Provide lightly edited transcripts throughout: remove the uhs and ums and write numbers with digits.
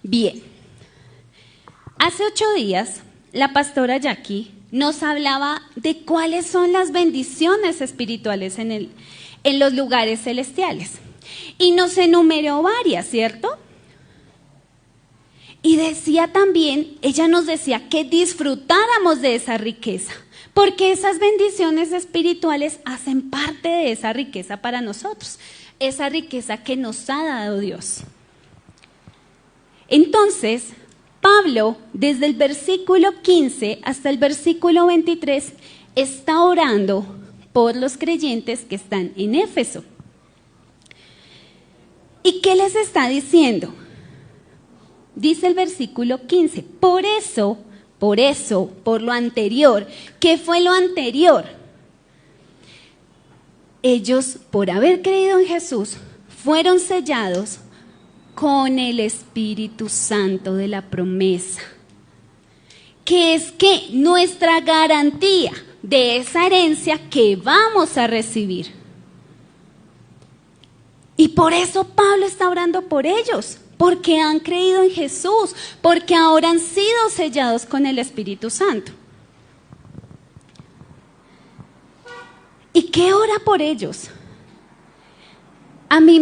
Bien, hace 8 días la pastora Jackie nos hablaba de cuáles son las bendiciones espirituales en los lugares celestiales. Y nos enumeró varias, ¿cierto? Y decía también, ella nos decía que disfrutáramos de esa riqueza, porque esas bendiciones espirituales hacen parte de esa riqueza para nosotros, esa riqueza que nos ha dado Dios. Entonces, Pablo, desde el versículo 15 hasta el versículo 23, está orando por los creyentes que están en Éfeso. ¿Y qué les está diciendo? Dice el versículo 15, por lo anterior. ¿Qué fue lo anterior? Ellos, por haber creído en Jesús, fueron sellados con el Espíritu Santo de la promesa, que es que nuestra garantía de esa herencia que vamos a recibir. Y por eso Pablo está orando por ellos, porque han creído en Jesús, porque ahora han sido sellados con el Espíritu Santo. ¿Y qué ora por ellos? A mí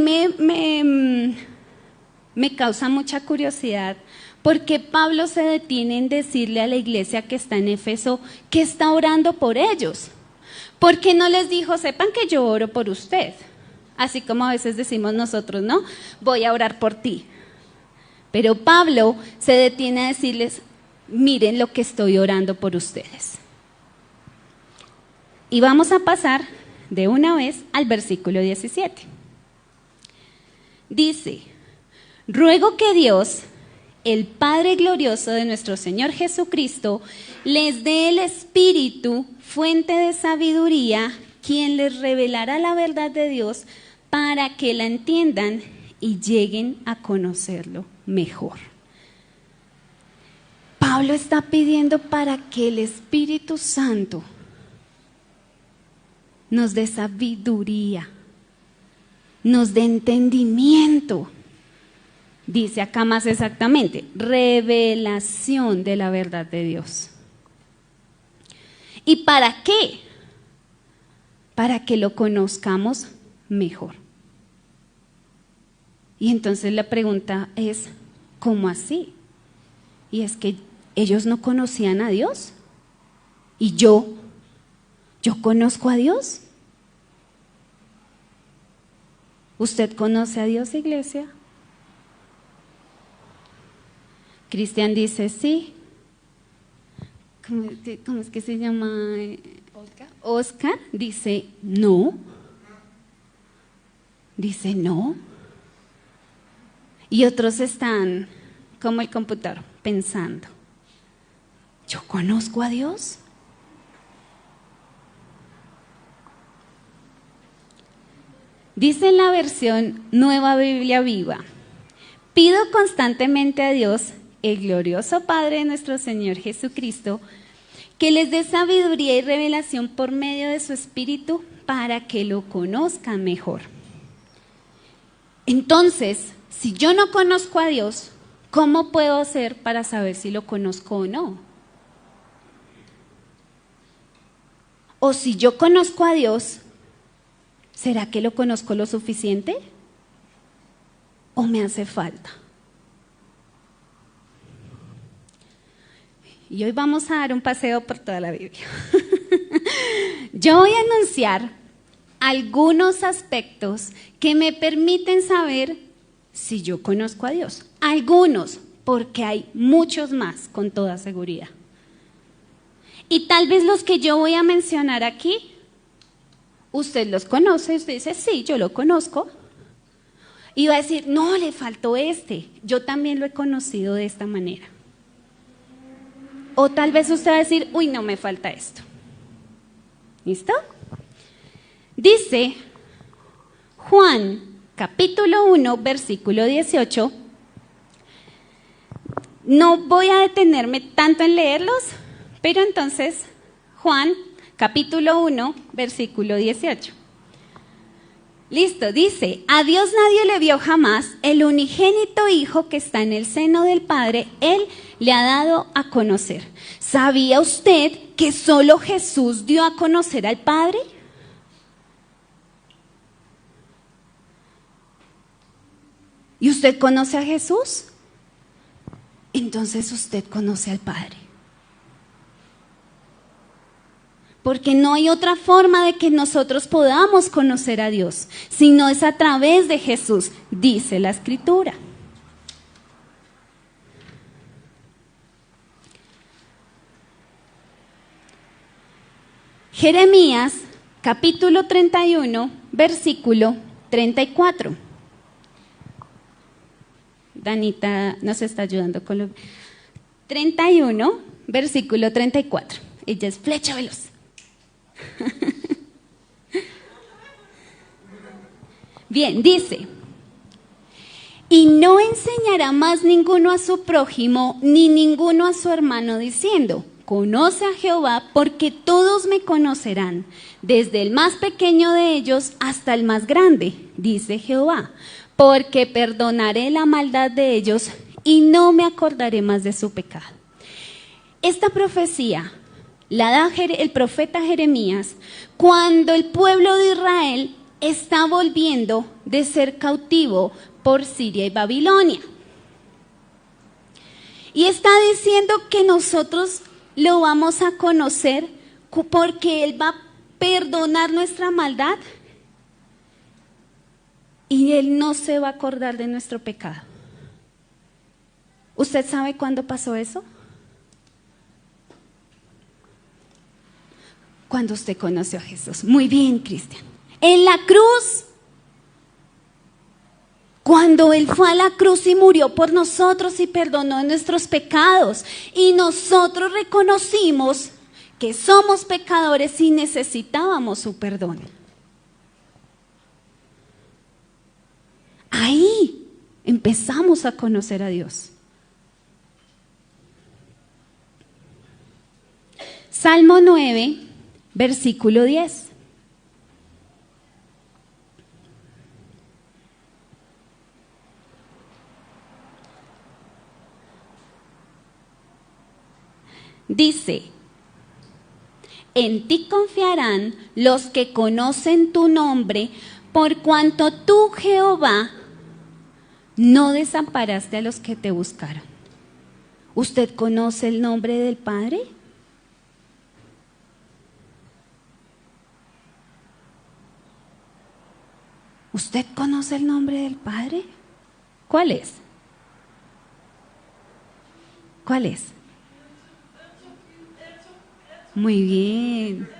me causa mucha curiosidad, porque Pablo se detiene en decirle a la iglesia que está en Éfeso que está orando por ellos. ¿Por qué no les dijo, sepan que yo oro por usted? Así como a veces decimos nosotros, ¿no? Voy a orar por ti. Pero Pablo se detiene a decirles, miren lo que estoy orando por ustedes. Y vamos a pasar de una vez al versículo 17. Dice, ruego que Dios, el Padre glorioso de nuestro Señor Jesucristo, les dé el Espíritu, fuente de sabiduría, quien les revelará la verdad de Dios para que la entiendan y lleguen a conocerlo mejor. Pablo está pidiendo para que el Espíritu Santo nos dé sabiduría, nos dé entendimiento. Dice acá más exactamente, revelación de la verdad de Dios. ¿Y para qué? Para que lo conozcamos mejor. Y entonces la pregunta es, ¿cómo así? Y es que ellos no conocían a Dios. ¿Y yo conozco a Dios? ¿Usted conoce a Dios, iglesia? Cristian dice sí. ¿Cómo es que se llama? Oscar dice no. Dice no. Y otros están como el computador pensando, ¿yo conozco a Dios? Dice en la versión Nueva Biblia Viva, pido constantemente a Dios, el glorioso Padre de nuestro Señor Jesucristo, que les dé sabiduría y revelación por medio de su Espíritu para que lo conozcan mejor. Entonces, si yo no conozco a Dios, ¿cómo puedo hacer para saber si lo conozco o no? O si yo conozco a Dios, ¿será que lo conozco lo suficiente? ¿O me hace falta? Y hoy vamos a dar un paseo por toda la Biblia. Yo voy a anunciar algunos aspectos que me permiten saber si yo conozco a Dios. Algunos, porque hay muchos más con toda seguridad. Y tal vez los que yo voy a mencionar aquí, usted los conoce, usted dice, sí, yo lo conozco. Y va a decir, no, le faltó este, yo también lo he conocido de esta manera. O tal vez usted va a decir, uy, no, me falta esto. ¿Listo? Dice Juan, capítulo 1, versículo 18. No voy a detenerme tanto en leerlos, pero entonces, Juan, capítulo 1, versículo 18. Listo, dice, a Dios nadie le vio jamás, el unigénito Hijo que está en el seno del Padre, Él le ha dado a conocer. ¿Sabía usted que solo Jesús dio a conocer al Padre? ¿Y usted conoce a Jesús? Entonces usted conoce al Padre. Porque no hay otra forma de que nosotros podamos conocer a Dios, sino es a través de Jesús, dice la Escritura. Jeremías, capítulo 31, versículo 34. Danita nos está ayudando con lo 31, versículo 34. Ella es flecha veloz. Bien, dice, y no enseñará más ninguno a su prójimo, ni ninguno a su hermano, diciendo, conoce a Jehová, porque todos me conocerán, desde el más pequeño de ellos hasta el más grande, dice Jehová, porque perdonaré la maldad de ellos y no me acordaré más de su pecado. Esta profecía la da el profeta Jeremías cuando el pueblo de Israel está volviendo de ser cautivo por Siria y Babilonia. Y está diciendo que nosotros lo vamos a conocer porque Él va a perdonar nuestra maldad y Él no se va a acordar de nuestro pecado. ¿Usted sabe cuándo pasó eso? Cuando usted conoció a Jesús. Muy bien, Cristian. En la cruz. Cuando Él fue a la cruz y murió por nosotros y perdonó nuestros pecados. Y nosotros reconocimos que somos pecadores y necesitábamos su perdón. Ahí empezamos a conocer a Dios. Salmo 9. Versículo 10. Dice, en ti confiarán los que conocen tu nombre, por cuanto tú, Jehová, no desamparaste a los que te buscaron. ¿Usted conoce el nombre del Padre? ¿Usted conoce el nombre del Padre? ¿Cuál es? ¿Cuál es? Muy bien.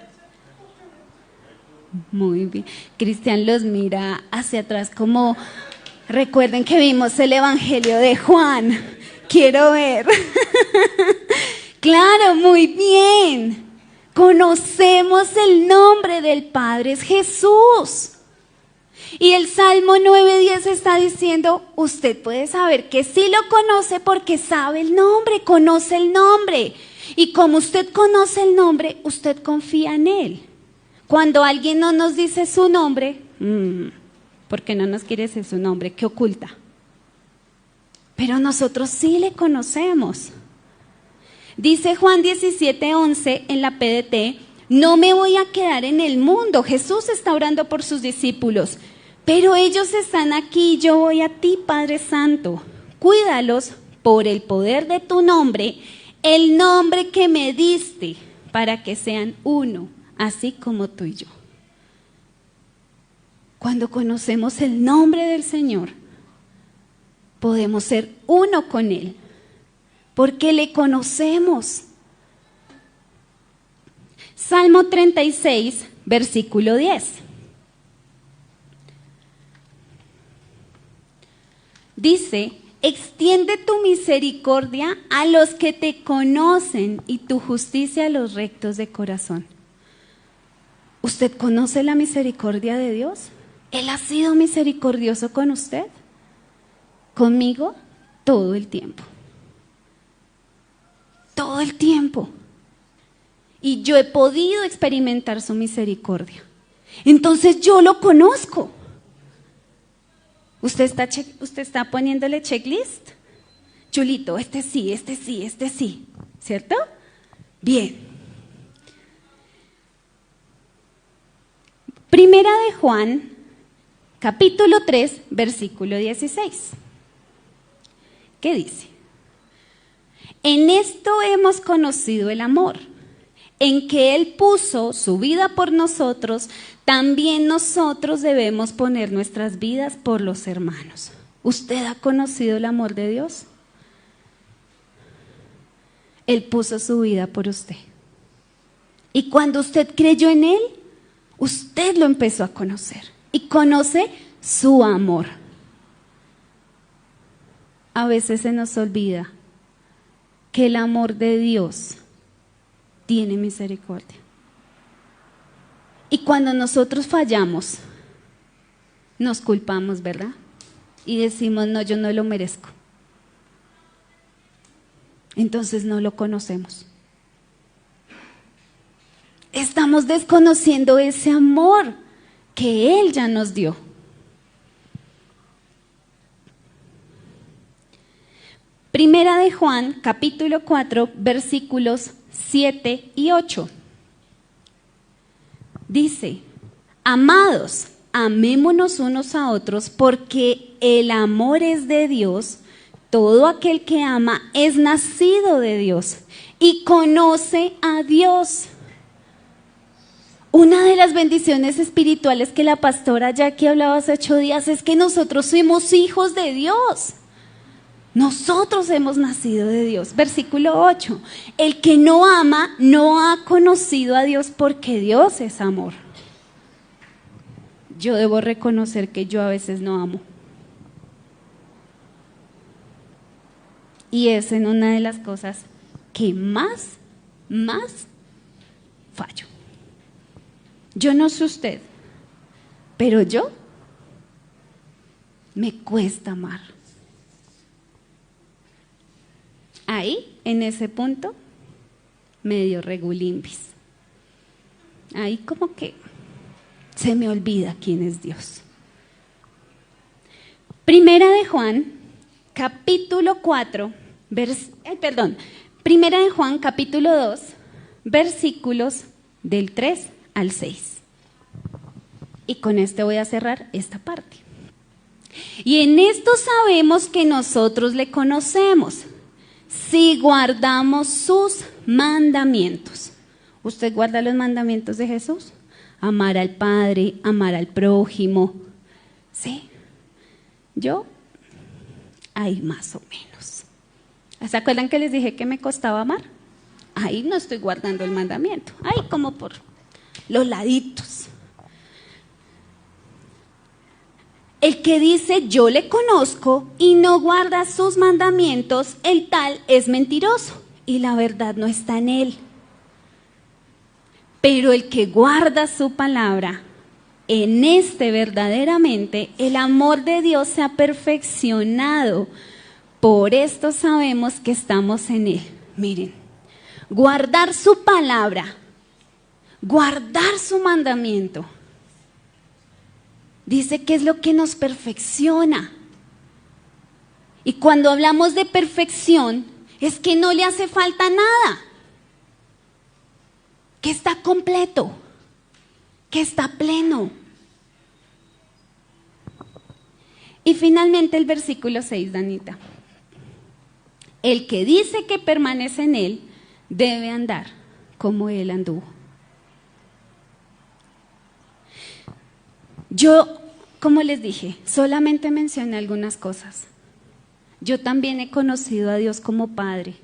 Muy bien. Cristian los mira hacia atrás como, recuerden que vimos el Evangelio de Juan. Quiero ver. Claro, muy bien. Conocemos el nombre del Padre, es Jesús. Y el Salmo 9:10 está diciendo, usted puede saber que sí lo conoce porque sabe el nombre, conoce el nombre. Y como usted conoce el nombre, usted confía en Él. Cuando alguien no nos dice su nombre, ¿por qué no nos quiere decir su nombre? ¿Qué oculta? Pero nosotros sí le conocemos. Dice Juan 17:11 en la PDT, no me voy a quedar en el mundo. Jesús está orando por sus discípulos. Pero ellos están aquí y yo voy a ti, Padre Santo. Cuídalos por el poder de tu nombre, el nombre que me diste, para que sean uno, así como tú y yo. Cuando conocemos el nombre del Señor, podemos ser uno con Él, porque le conocemos. Salmo 36, versículo 10. Dice, extiende tu misericordia a los que te conocen y tu justicia a los rectos de corazón. ¿Usted conoce la misericordia de Dios? ¿Él ha sido misericordioso con usted? Conmigo, todo el tiempo. Todo el tiempo. Y yo he podido experimentar su misericordia. Entonces yo lo conozco. ¿Usted está poniéndole checklist? Chulito, este sí, este sí, este sí, ¿cierto? Bien. Primera de Juan, capítulo 3, versículo 16. ¿Qué dice? En esto hemos conocido el amor, en que Él puso su vida por nosotros, también nosotros debemos poner nuestras vidas por los hermanos. ¿Usted ha conocido el amor de Dios? Él puso su vida por usted. Y cuando usted creyó en Él, usted lo empezó a conocer y conoce su amor. A veces se nos olvida que el amor de Dios tiene misericordia. Y cuando nosotros fallamos, nos culpamos, ¿verdad? Y decimos, no, yo no lo merezco. Entonces no lo conocemos. Estamos desconociendo ese amor que Él ya nos dio. Primera de Juan, capítulo 4, versículos 7 y 8. Dice, amados, amémonos unos a otros porque el amor es de Dios. Todo aquel que ama es nacido de Dios y conoce a Dios. Una de las bendiciones espirituales que la pastora Jackie hablaba hace 8 días es que nosotros somos hijos de Dios. Nosotros hemos nacido de Dios. Versículo 8. El que no ama no ha conocido a Dios porque Dios es amor. Yo debo reconocer que yo a veces no amo. Y es en una de las cosas que más fallo. Yo no sé usted, pero yo me cuesta amar. Ahí, en ese punto, medio regulimbis. Ahí como que se me olvida quién es Dios. Primera de Juan, capítulo 4, Primera de Juan, capítulo 2, versículos del 3 al 6. Y con este voy a cerrar esta parte. Y en esto sabemos que nosotros le conocemos, si guardamos sus mandamientos. ¿Usted guarda los mandamientos de Jesús? Amar al Padre, amar al prójimo. ¿Sí? Yo, ahí más o menos. ¿Se acuerdan que les dije que me costaba amar? Ahí no estoy guardando el mandamiento. Ahí como por los laditos. El que dice yo le conozco y no guarda sus mandamientos, el tal es mentiroso y la verdad no está en él. Pero el que guarda su palabra, en este verdaderamente el amor de Dios se ha perfeccionado. Por esto sabemos que estamos en él. Miren, guardar su palabra, guardar su mandamiento. Dice que es lo que nos perfecciona. Y cuando hablamos de perfección, es que no le hace falta nada. Que está completo, que está pleno. Y finalmente el versículo 6, Danita. El que dice que permanece en él, debe andar como él anduvo. Yo, como les dije, solamente mencioné algunas cosas. Yo también he conocido a Dios como Padre.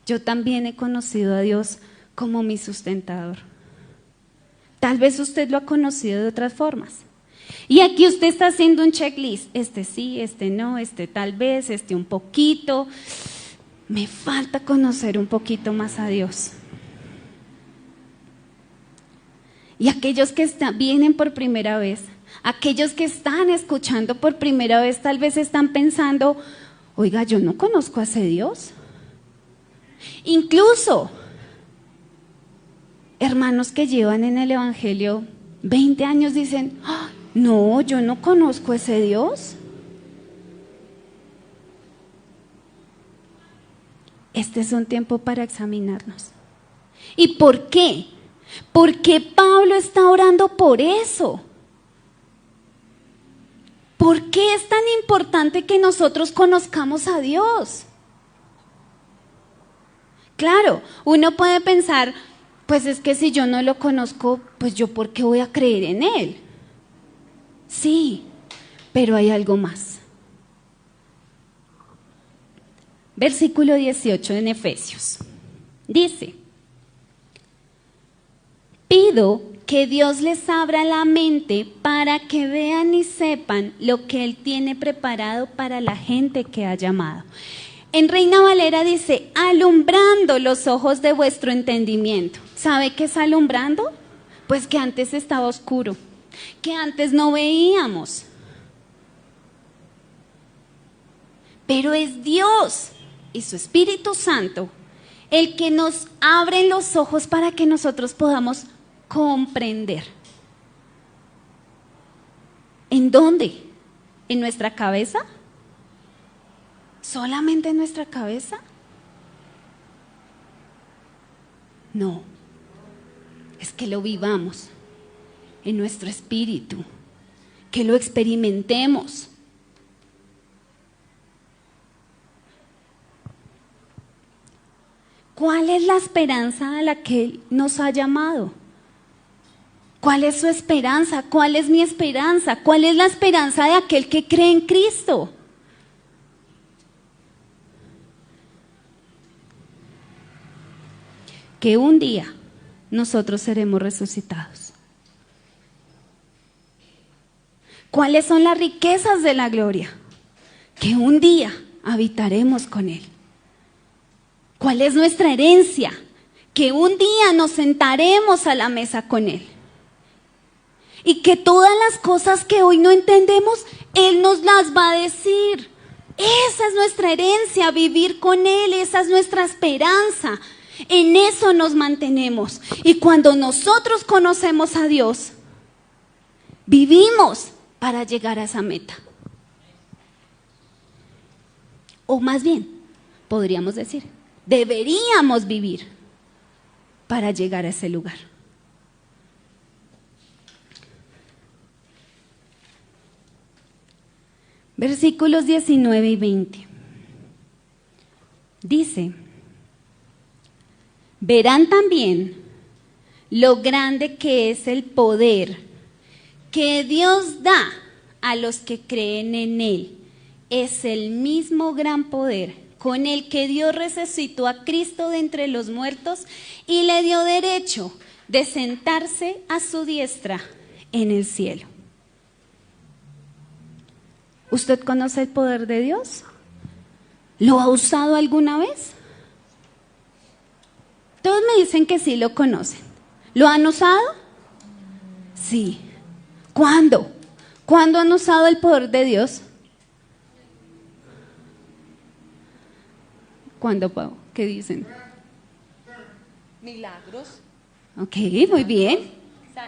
Yo también he conocido a Dios como mi sustentador. Tal vez usted lo ha conocido de otras formas. Y aquí usted está haciendo un checklist. Este sí, este no, este tal vez, este un poquito. Me falta conocer un poquito más a Dios. Y aquellos que vienen por primera vez, aquellos que están escuchando por primera vez, tal vez están pensando, oiga, yo no conozco a ese Dios. Incluso hermanos que llevan en el Evangelio 20 años dicen, oh, No, yo no conozco ese Dios. Este es un tiempo para examinarnos. ¿Y por qué? ¿Por qué Pablo está orando por eso? ¿Por qué es tan importante que nosotros conozcamos a Dios? Claro, uno puede pensar, pues es que si yo no lo conozco, pues yo ¿por qué voy a creer en Él? Sí, pero hay algo más. Versículo 18 en Efesios. Dice: pido que Dios les abra la mente para que vean y sepan lo que Él tiene preparado para la gente que ha llamado. En Reina Valera dice, alumbrando los ojos de vuestro entendimiento. ¿Sabe qué es alumbrando? Pues que antes estaba oscuro, que antes no veíamos. Pero es Dios y su Espíritu Santo el que nos abre los ojos para que nosotros podamos comprender. ¿En dónde? ¿En nuestra cabeza? ¿Solamente en nuestra cabeza? No, es que lo vivamos en nuestro espíritu, que lo experimentemos. ¿Cuál es la esperanza a la que Él nos ha llamado? ¿Cuál es su esperanza? ¿Cuál es mi esperanza? ¿Cuál es la esperanza de aquel que cree en Cristo? Que un día nosotros seremos resucitados. ¿Cuáles son las riquezas de la gloria? Que un día habitaremos con Él. ¿Cuál es nuestra herencia? Que un día nos sentaremos a la mesa con Él. Y que todas las cosas que hoy no entendemos, Él nos las va a decir. Esa es nuestra herencia, vivir con Él, esa es nuestra esperanza. En eso nos mantenemos. Y cuando nosotros conocemos a Dios, vivimos para llegar a esa meta. O más bien, podríamos decir, deberíamos vivir para llegar a ese lugar. Versículos 19 y 20. Dice: verán también lo grande que es el poder que Dios da a los que creen en Él. Es el mismo gran poder con el que Dios resucitó a Cristo de entre los muertos y le dio derecho de sentarse a su diestra en el cielo. ¿Usted conoce el poder de Dios? ¿Lo ha usado alguna vez? Todos me dicen que sí lo conocen. ¿Lo han usado? Sí. ¿Cuándo? ¿Cuándo han usado el poder de Dios? ¿Cuándo, Pau? ¿Qué dicen? Milagros. Ok, muy bien.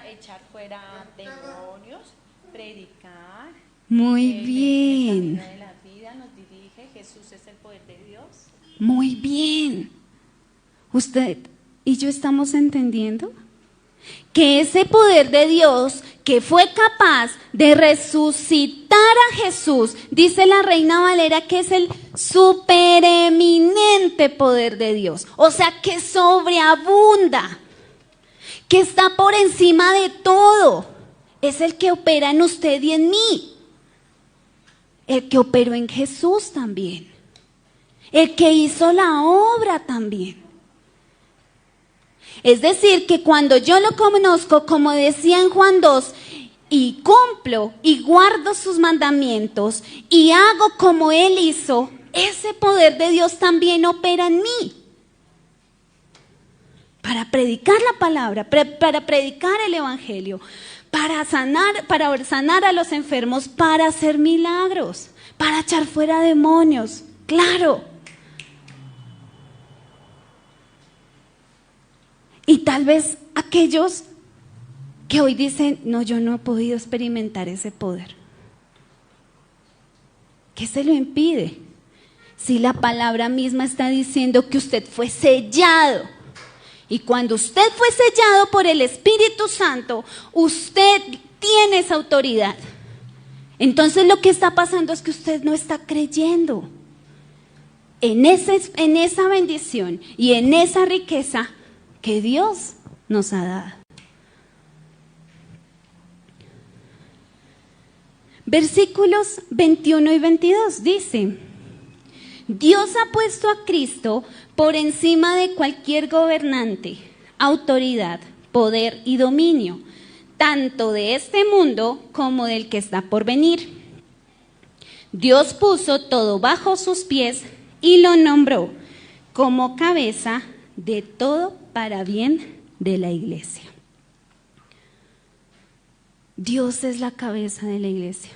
Echar fuera demonios, predicar. Muy bien. El camino de la vida nos dirige. Jesús es el poder de Dios. Muy bien. ¿Usted y yo estamos entendiendo? Que ese poder de Dios que fue capaz de resucitar a Jesús, dice la Reina Valera que es el supereminente poder de Dios, o sea que sobreabunda, que está por encima de todo, es el que opera en usted y en mí, el que operó en Jesús también, el que hizo la obra también. Es decir, que cuando yo lo conozco, como decía en Juan 2, y cumplo y guardo sus mandamientos y hago como Él hizo, ese poder de Dios también opera en mí. Para predicar la palabra, para predicar el evangelio, para sanar a los enfermos, para hacer milagros, para echar fuera demonios. Claro. Y tal vez aquellos que hoy dicen, no, yo no he podido experimentar ese poder? ¿Qué se lo impide? Si la palabra misma está diciendo que usted fue sellado. Y cuando usted fue sellado por el Espíritu Santo, usted tiene esa autoridad. Entonces lo que está pasando es que usted no está creyendo en esa bendición y en esa riqueza que Dios nos ha dado. Versículos 21 y 22 dice: Dios ha puesto a Cristo por encima de cualquier gobernante, autoridad, poder y dominio, tanto de este mundo como del que está por venir. Dios puso todo bajo sus pies y lo nombró como cabeza de todo para bien de la iglesia. Dios es la cabeza de la iglesia.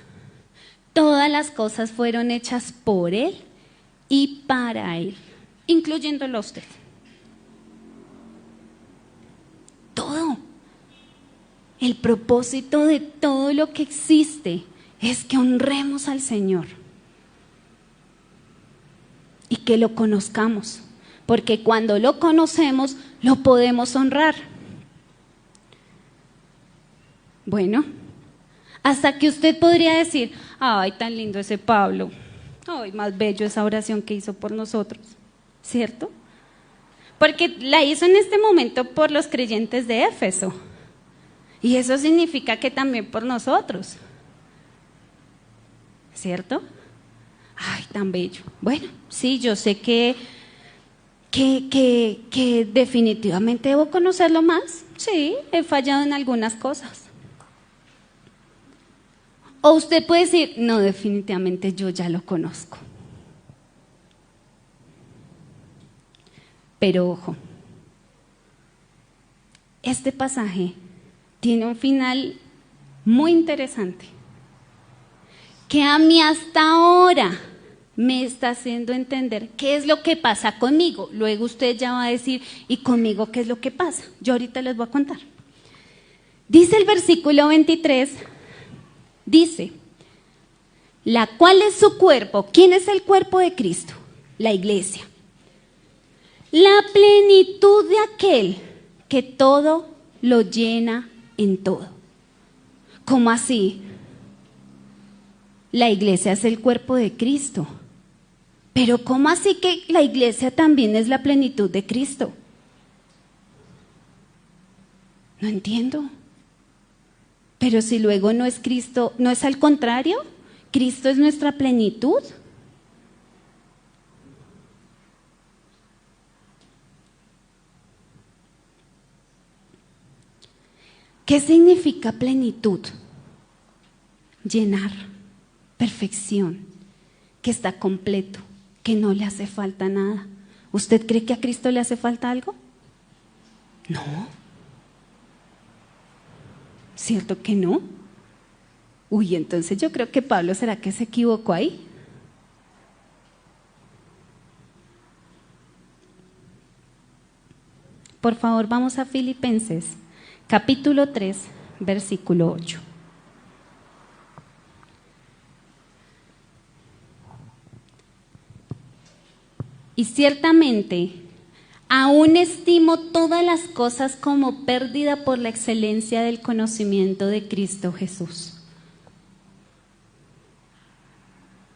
Todas las cosas fueron hechas por Él y para Él, incluyéndolo a usted. Todo. El propósito de todo lo que existe es que honremos al Señor y que lo conozcamos, porque cuando lo conocemos, lo podemos honrar. Bueno, hasta que usted podría decir, ay, tan lindo ese Pablo, ay, más bello esa oración que hizo por nosotros, ¿cierto? Porque la hizo en este momento por los creyentes de Éfeso, y eso significa que también por nosotros, ¿cierto? Ay, tan bello. Bueno, sí, yo sé que definitivamente debo conocerlo más. Sí, he fallado en algunas cosas. O usted puede decir, no, definitivamente yo ya lo conozco. Pero ojo, este pasaje tiene un final muy interesante, que a mí hasta ahora me está haciendo entender qué es lo que pasa conmigo. Luego usted ya va a decir, ¿y conmigo qué es lo que pasa? Yo ahorita les voy a contar. Dice el versículo 23, dice, la cual es su cuerpo. ¿Quién es el cuerpo de Cristo? La iglesia. La plenitud de aquel que todo lo llena en todo. ¿Cómo así? La iglesia es el cuerpo de Cristo. Pero ¿cómo así que la iglesia también es la plenitud de Cristo? No entiendo. Pero si luego no es Cristo, ¿no es al contrario? ¿Cristo es nuestra plenitud? ¿Qué significa plenitud? Llenar, perfección, que está completo, que no le hace falta nada. ¿Usted cree que a Cristo le hace falta algo? No. ¿Cierto que no? Uy, entonces yo creo que Pablo, ¿será que se equivocó ahí? Por favor, vamos a Filipenses, capítulo 3, versículo 8. Y ciertamente, aún estimo todas las cosas como pérdida por la excelencia del conocimiento de Cristo Jesús.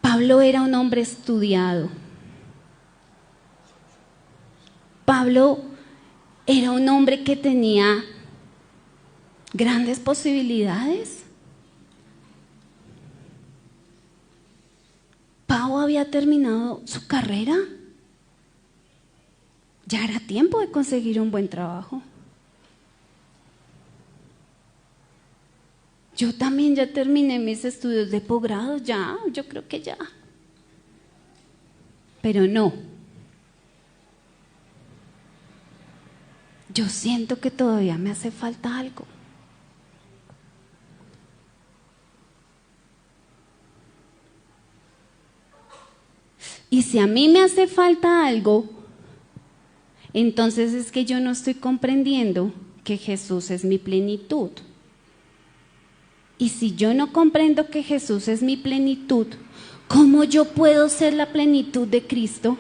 Pablo era un hombre estudiado. Pablo era un hombre que tenía grandes posibilidades. Pablo había terminado su carrera. Ya era tiempo de conseguir un buen trabajo. Yo también ya terminé mis estudios de posgrado, ya, yo creo que ya. Pero no. Yo siento que todavía me hace falta algo. Y si a mí me hace falta algo, entonces es que yo no estoy comprendiendo que Jesús es mi plenitud. Y si yo no comprendo que Jesús es mi plenitud, ¿cómo yo puedo ser la plenitud de Cristo?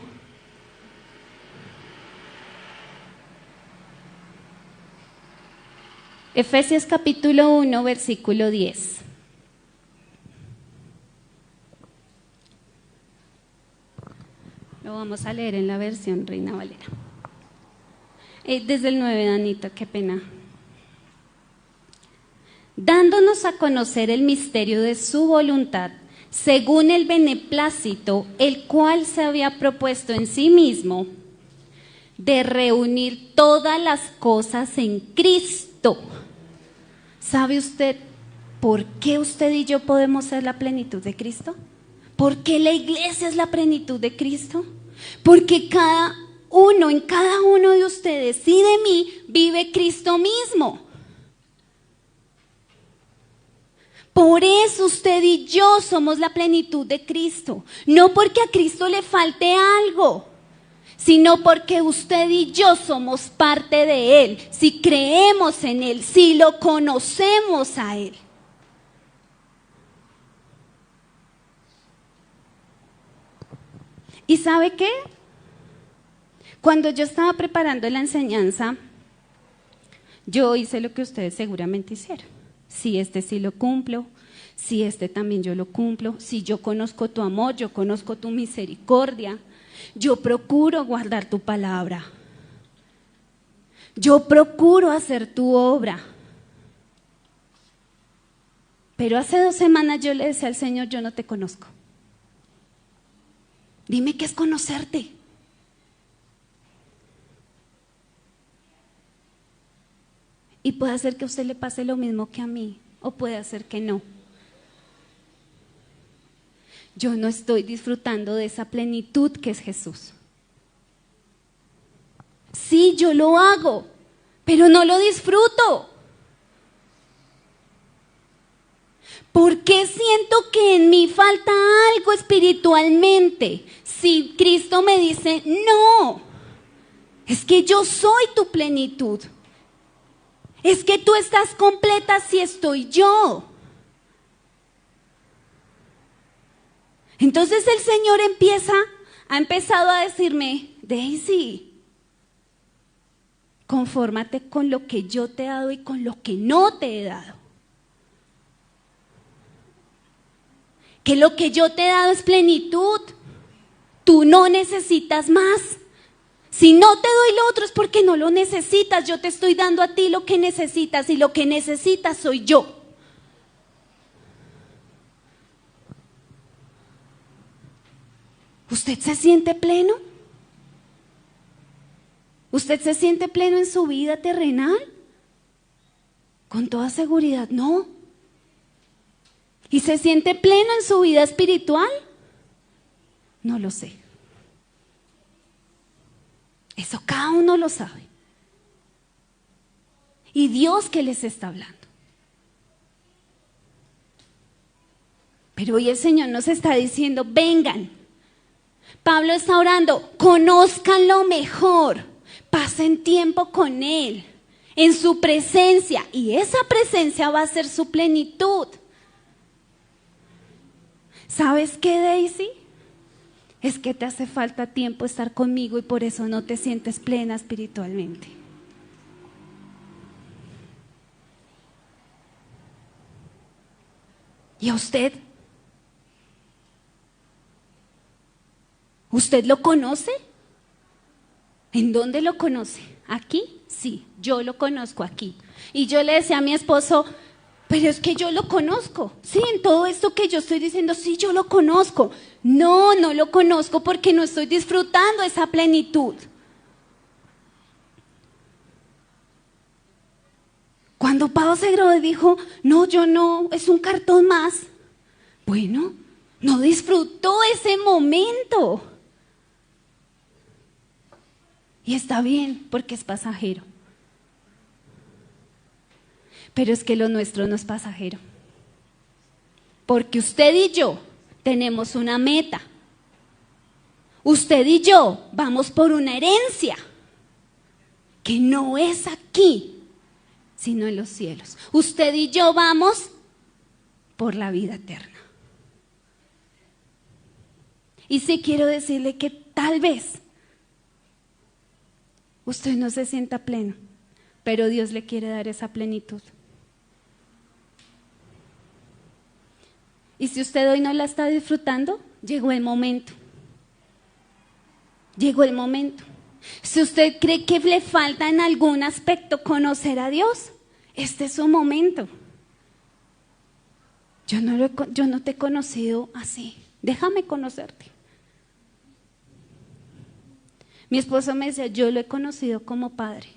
Efesios capítulo 1, versículo 10. Lo vamos a leer en la versión Reina Valera. Desde el 9, Danita, qué pena. Dándonos a conocer el misterio de su voluntad, según el beneplácito, el cual se había propuesto en sí mismo, de reunir todas las cosas en Cristo. ¿Sabe usted por qué usted y yo podemos ser la plenitud de Cristo? ¿Por qué la iglesia es la plenitud de Cristo? Porque en cada uno de ustedes y de mí vive Cristo mismo. Por eso usted y yo somos la plenitud de Cristo. No porque a Cristo le falte algo, sino porque usted y yo somos parte de Él. Si creemos en Él, si lo conocemos a Él. ¿Y sabe qué? Cuando yo estaba preparando la enseñanza, yo hice lo que ustedes seguramente hicieron. Si este sí lo cumplo, si este también yo lo cumplo, si yo conozco tu amor, yo conozco tu misericordia, yo procuro guardar tu palabra, yo procuro hacer tu obra. Pero hace 2 semanas yo le decía al Señor, yo no te conozco. Dime qué es conocerte. Y puede hacer que a usted le pase lo mismo que a mí, o puede hacer que no. Yo no estoy disfrutando de esa plenitud que es Jesús. Sí, yo lo hago, pero no lo disfruto. ¿Por qué siento que en mí falta algo espiritualmente? Si Cristo me dice, no, es que yo soy tu plenitud. Es que tú estás completa si estoy yo. Entonces el Señor ha empezado a decirme, Daisy, confórmate con lo que yo te he dado y con lo que no te he dado. Que lo que yo te he dado es plenitud. Tú no necesitas más. Si no te doy lo otro es porque no lo necesitas. Yo te estoy dando a ti lo que necesitas y lo que necesitas soy yo. ¿Usted se siente pleno? ¿Usted se siente pleno en su vida terrenal? Con toda seguridad, no. ¿Y se siente pleno en su vida espiritual? No lo sé. Eso cada uno lo sabe. ¿Y Dios qué les está hablando? Pero hoy el Señor nos está diciendo, vengan. Pablo está orando, conózcanlo mejor, pasen tiempo con Él, en su presencia, y esa presencia va a ser su plenitud. ¿Sabes qué, Daisy? Es que te hace falta tiempo estar conmigo y por eso no te sientes plena espiritualmente. ¿Y a usted? ¿Usted lo conoce? ¿En dónde lo conoce? ¿Aquí? Sí, yo lo conozco aquí. Y yo le decía a mi esposo, pero es que yo lo conozco. Sí, en todo esto que yo estoy diciendo, sí, yo lo conozco. No, no lo conozco porque no estoy disfrutando esa plenitud. Cuando Pablo se graduó y dijo, no, yo no, es un cartón más. Bueno, no disfrutó ese momento. Y está bien, porque es pasajero. Pero es que lo nuestro no es pasajero. Porque usted y yo tenemos una meta. Usted y yo vamos por una herencia que no es aquí, sino en los cielos. Usted y yo vamos por la vida eterna. Y sí quiero decirle que tal vez usted no se sienta pleno, pero Dios le quiere dar esa plenitud. Y si usted hoy no la está disfrutando, llegó el momento. Llegó el momento. Si usted cree que le falta en algún aspecto conocer a Dios, este es su momento. Yo no te he conocido así. Déjame conocerte. Mi esposo me decía, yo lo he conocido como padre.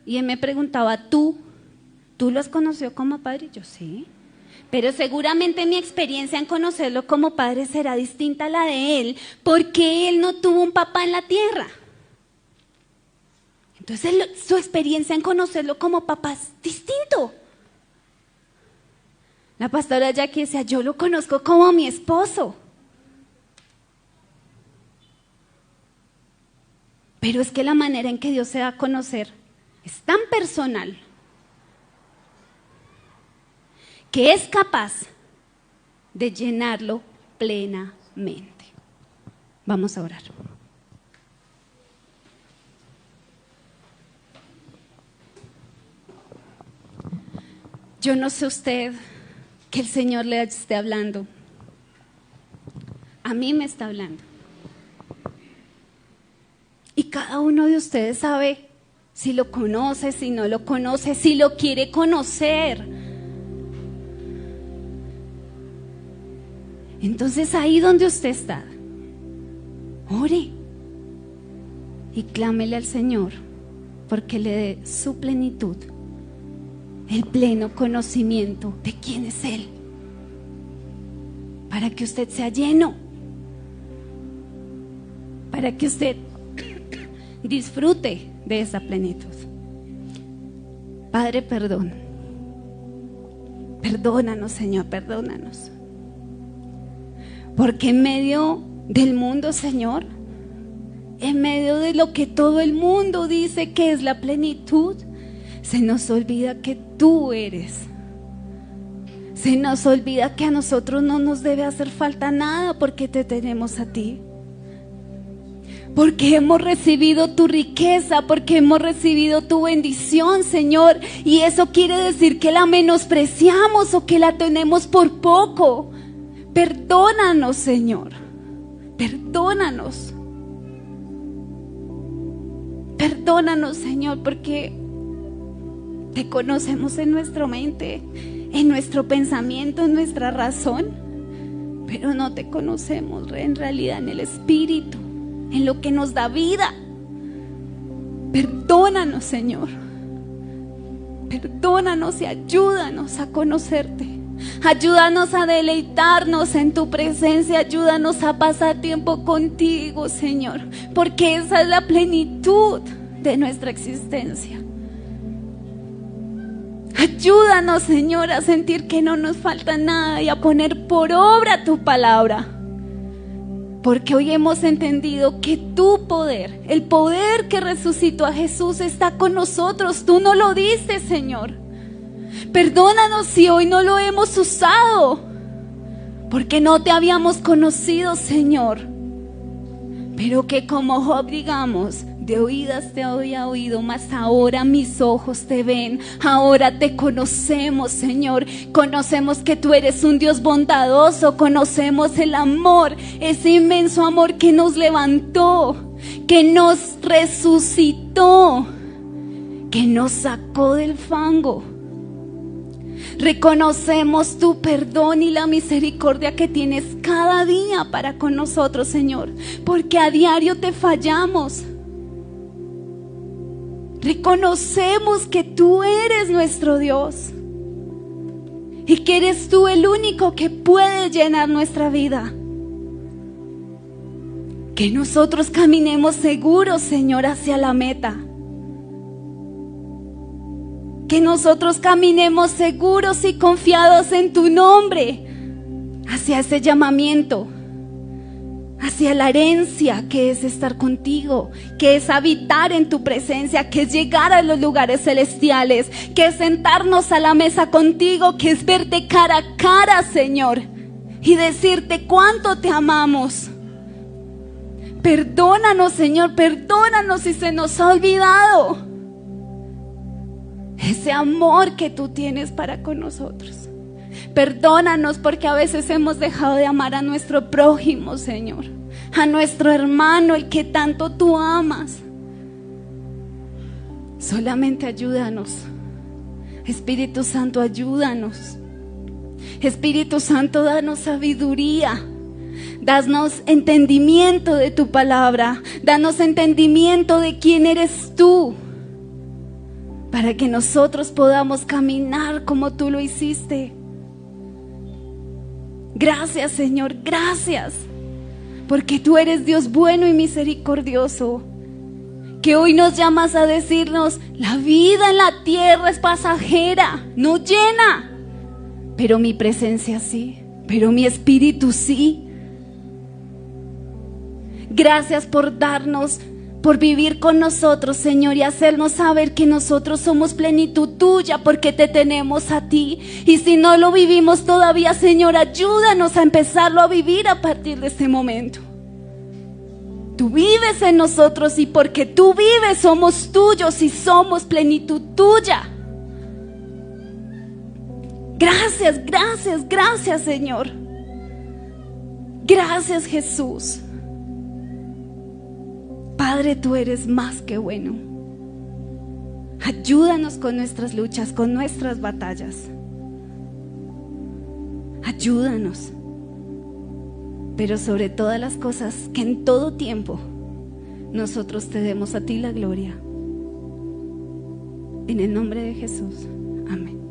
Y él me preguntaba, ¿tú lo has conocido como padre? Y yo, sí. Pero seguramente mi experiencia en conocerlo como padre será distinta a la de él, porque él no tuvo un papá en la tierra. Entonces su experiencia en conocerlo como papá es distinto. La pastora Jackie decía, yo lo conozco como mi esposo. Pero es que la manera en que Dios se da a conocer es tan personal que es capaz de llenarlo plenamente. Vamos a orar. Yo no sé usted que el Señor le esté hablando. A mí me está hablando. Y cada uno de ustedes sabe si lo conoce, si no lo conoce, si lo quiere conocer. Entonces ahí donde usted está, ore y clámele al Señor porque le dé su plenitud, el pleno conocimiento de quién es Él, para que usted sea lleno, para que usted disfrute de esa plenitud. Padre, perdónanos, Señor, perdónanos. Porque en medio del mundo, Señor, en medio de lo que todo el mundo dice que es la plenitud, se nos olvida que tú eres. Se nos olvida que a nosotros no nos debe hacer falta nada porque te tenemos a ti. Porque hemos recibido tu riqueza, porque hemos recibido tu bendición, Señor. Y eso quiere decir que la menospreciamos o que la tenemos por poco. Perdónanos, Señor. Perdónanos. Perdónanos, Señor, porque te conocemos en nuestra mente, en nuestro pensamiento, en nuestra razón, pero no te conocemos en realidad en el Espíritu, en lo que nos da vida. Perdónanos, Señor. Perdónanos y ayúdanos a conocerte. Ayúdanos a deleitarnos en tu presencia. Ayúdanos a pasar tiempo contigo, Señor, porque esa es la plenitud de nuestra existencia. Ayúdanos, Señor, a sentir que no nos falta nada y a poner por obra tu palabra. Porque hoy hemos entendido que tu poder, el poder que resucitó a Jesús, está con nosotros. Tú no lo diste, Señor. Perdónanos si hoy no lo hemos usado, porque no te habíamos conocido, Señor. Pero que como Job digamos, de oídas te había oído, mas ahora mis ojos te ven. Ahora te conocemos, Señor. Conocemos que tú eres un Dios bondadoso. Conocemos el amor, ese inmenso amor que nos levantó, que nos resucitó, que nos sacó del fango. Reconocemos tu perdón y la misericordia que tienes cada día para con nosotros, Señor, porque a diario te fallamos. Reconocemos que tú eres nuestro Dios y que eres tú el único que puede llenar nuestra vida. Que nosotros caminemos seguros, Señor, hacia la meta. Que nosotros caminemos seguros y confiados en tu nombre hacia ese llamamiento, hacia la herencia que es estar contigo, que es habitar en tu presencia, que es llegar a los lugares celestiales, que es sentarnos a la mesa contigo, que es verte cara a cara, Señor, y decirte cuánto te amamos. Perdónanos, Señor, perdónanos si se nos ha olvidado ese amor que tú tienes para con nosotros. Perdónanos porque a veces hemos dejado de amar a nuestro prójimo, Señor, a nuestro hermano, el que tanto tú amas. Solamente ayúdanos. Espíritu Santo, ayúdanos. Espíritu Santo, danos sabiduría. Danos entendimiento de tu palabra. Danos entendimiento de quién eres tú, para que nosotros podamos caminar como tú lo hiciste. Gracias, Señor, gracias, porque tú eres Dios bueno y misericordioso, que hoy nos llamas a decirnos: la vida en la tierra es pasajera, no llena, pero mi presencia sí, pero mi espíritu sí. Gracias por darnos, por vivir con nosotros, Señor, y hacernos saber que nosotros somos plenitud tuya porque te tenemos a ti. Y si no lo vivimos todavía, Señor, ayúdanos a empezarlo a vivir a partir de este momento. Tú vives en nosotros y porque tú vives somos tuyos y somos plenitud tuya. Gracias, gracias, gracias, Señor. Gracias, Jesús. Padre, tú eres más que bueno. Ayúdanos con nuestras luchas, con nuestras batallas. Ayúdanos. Pero sobre todas las cosas, que en todo tiempo nosotros te demos a ti la gloria. En el nombre de Jesús. Amén.